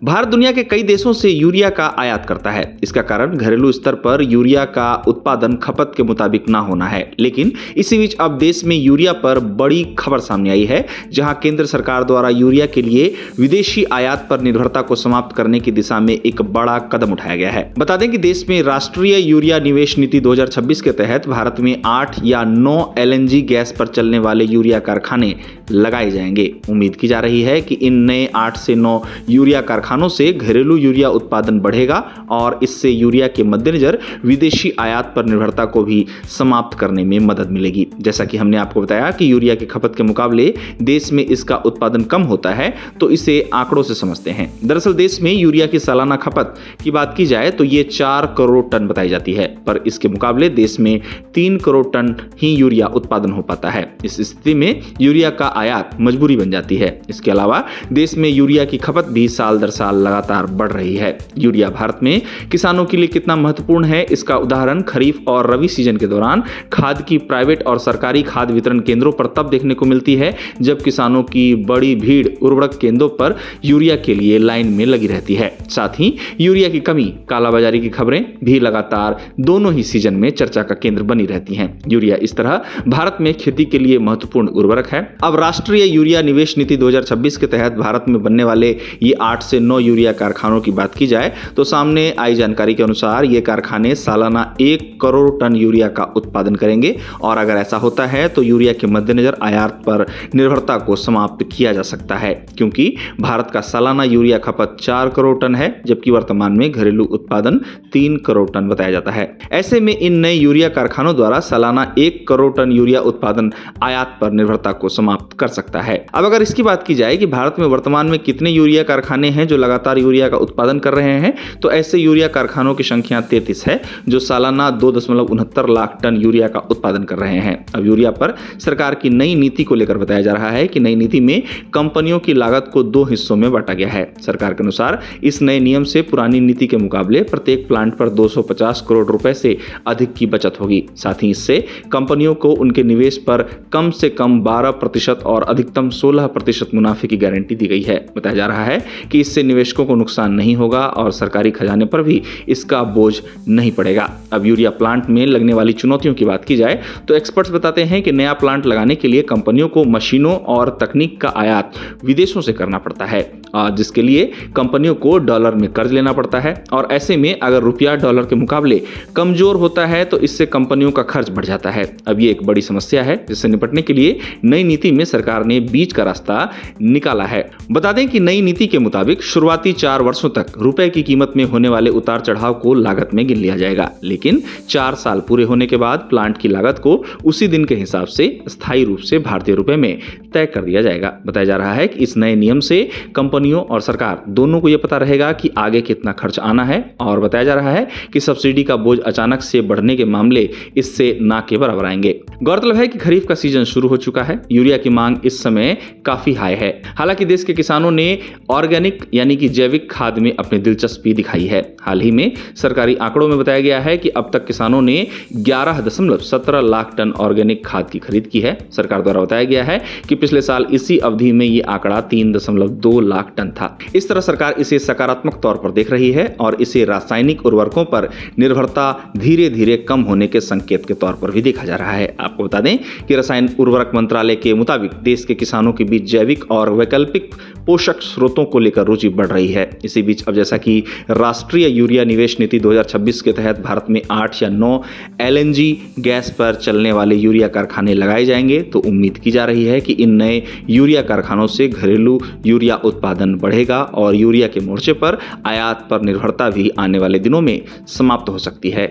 भारत दुनिया के कई देशों से यूरिया का आयात करता है। इसका कारण घरेलू स्तर पर यूरिया का उत्पादन खपत के मुताबिक ना होना है। लेकिन इसी बीच अब देश में यूरिया पर बड़ी खबर सामने आई है, जहां केंद्र सरकार द्वारा यूरिया के लिए विदेशी आयात पर निर्भरता को समाप्त करने की दिशा में एक बड़ा कदम उठाया गया है। बता दें कि देश में राष्ट्रीय यूरिया निवेश नीति 2026 के तहत भारत में 8 या 9 LNG गैस पर चलने वाले यूरिया कारखाने लगाए जाएंगे। उम्मीद की जा रही है कि इन नए 8 से 9 यूरिया कारखानों से घरेलू यूरिया उत्पादन बढ़ेगा और इससे यूरिया के मद्देनजर विदेशी आयात पर निर्भरता को भी समाप्त करने में मदद मिलेगी। जैसा कि हमने आपको बताया कि यूरिया की खपत के मुकाबले देश में इसका उत्पादन कम होता है, तो इसे आंकड़ों से समझते हैं। दरअसल देश में यूरिया की सालाना खपत की बात की जाए तो ये 4 करोड़ टन बताई जाती है, पर इसके मुकाबले देश में 3 करोड़ टन ही यूरिया उत्पादन हो पाता है। इस स्थिति में यूरिया का आयात मजबूरी बन जाती है। इसके अलावा देश में यूरिया की खपत भी साल दर साल लगातार बढ़ रही है। यूरिया भारत में किसानों के लिए कितना महत्वपूर्ण है, इसका उदाहरण खरीफ और रबी सीजन के दौरान खाद की प्राइवेट और सरकारी खाद वितरण केंद्रों पर तब देखने को मिलती है जब किसानों की बड़ी भीड़ उर्वरक केंद्रों पर यूरिया के लिए लाइन में लगी रहती है। साथ ही यूरिया की कमी, कालाबाजारी की खबरें भी लगातार दोनों ही सीजन में चर्चा का केंद्र बनी रहती हैं। यूरिया इस तरह भारत में खेती के लिए महत्वपूर्ण उर्वरक है। अब राष्ट्रीय यूरिया निवेश नीति 2026 के तहत भारत में बनने वाले ये 8 से 9 यूरिया कारखानों की बात की जाए तो सामने आई जानकारी के अनुसार ये कारखाने सालाना 1 करोड़ टन यूरिया का उत्पादन करेंगे और अगर ऐसा होता है तो यूरिया के मद्देनजर आयात पर निर्भरता को समाप्त किया जा सकता है, क्योंकि भारत का सालाना यूरिया खपत 4 करोड़ टन है, जबकि वर्तमान में घरेलू उत्पादन 3 करोड़ टन बताया जाता है। ऐसे में इन नए यूरिया कारखानों द्वारा सालाना 1 करोड़ टन यूरिया उत्पादन आयात पर निर्भरता को समाप्त कर सकता है। अब अगर इसकी बात की जाए कि भारत में वर्तमान में कितने यूरिया कारखाने हैं जो लगातार यूरिया का उत्पादन कर रहे हैं, तो ऐसे यूरिया कारखानों की संख्या 33 है जो सालाना 2.69 लाख टन यूरिया का उत्पादन कर रहे हैं। अब यूरिया पर सरकार की नई नीति को लेकर बताया जा रहा है कि नई नीति में कंपनियों की लागत को 2 हिस्सों में बांटा गया है। सरकार के अनुसार इस नए नियम से पुरानी नीति के मुकाबले प्रत्येक प्लांट पर 250 करोड़ रुपए से अधिक की बचत होगी। साथ ही इससे कंपनियों को उनके निवेश पर कम से कम 12% और अधिकतम 16% मुनाफे की गारंटी दी गई है। बताया जा रहा है कि इससे निवेशकों को नुकसान नहीं होगा और सरकारी खजाने पर भी इसका बोझ नहीं पड़ेगा। अब यूरिया प्लांट में लगने वाली चुनौतियों की बात की जाए तो एक्सपर्ट्स बताते हैं कि नया प्लांट लगाने के लिए कंपनियों को मशीनों और तकनीक का आयात विदेशों से करना पड़ता है, जिसके लिए कंपनियों को डॉलर में कर्ज लेना पड़ता है और ऐसे में अगर रुपया डॉलर के मुकाबले कमजोर होता है तो इससे कंपनियों का खर्च बढ़ जाता है। अब ये एक बड़ी समस्या है जिससे निपटने के लिए नई नीति में सरकार ने बीच का रास्ता निकाला है। बता दें कि नई नीति के मुताबिक शुरुआती 4 वर्षों तक रुपए की कीमत में होने वाले उतार चढ़ाव को लागत में गिन लिया जाएगा, लेकिन 4 साल पूरे होने के बाद प्लांट की लागत को उसी दिन के हिसाब से स्थायी रूप से भारतीय रुपए में तय कर दिया जाएगा। बताया जा रहा है कि इस नए नियम से कंपनियों और सरकार दोनों को यह पता रहेगा कि आगे कितना खर्च आना है और बताया जा रहा है कि सब्सिडी का बोझ अचानक से बढ़ने के मामले इससे ना के बराबर आएंगे। गौरतलब है कि खरीफ का सीजन शुरू हो चुका है। यूरिया की मांग इस समय काफी हाई है। हालांकि देश के किसानों ने ऑर्गेनिक यानी कि जैविक खाद में अपनी दिलचस्पी दिखाई है। हाल ही में सरकारी आंकड़ों में बताया गया है कि अब तक किसानों ने 11.17 लाख टन ऑर्गेनिक खाद की खरीद की है। सरकार द्वारा बताया गया है कि पिछले साल इसी अवधि में ये आंकड़ा 3.2 लाख टन था। इस तरह सरकार इसे सकारात्मक तौर पर देख रही है और इसे रासायनिक उर्वरकों पर निर्भरता धीरे धीरे कम होने के संकेत के तौर पर भी देखा जा रहा है। आपको बता दें कि रसायन उर्वरक मंत्रालय के मुताबिक देश के किसानों के बीच जैविक और वैकल्पिक पोषक स्रोतों को लेकर रुचि बढ़ रही है। इसी बीच अब जैसा कि राष्ट्रीय यूरिया निवेश नीति 2026 के तहत भारत में 8 या 9 LNG गैस पर चलने वाले यूरिया कारखाने लगाए जाएंगे, तो उम्मीद की जा रही है कि इन नए यूरिया कारखानों से घरेलू यूरिया उत्पादन बढ़ेगा और यूरिया के मोर्चे पर आयात पर निर्भरता भी आने वाले दिनों में समाप्त हो सकती है।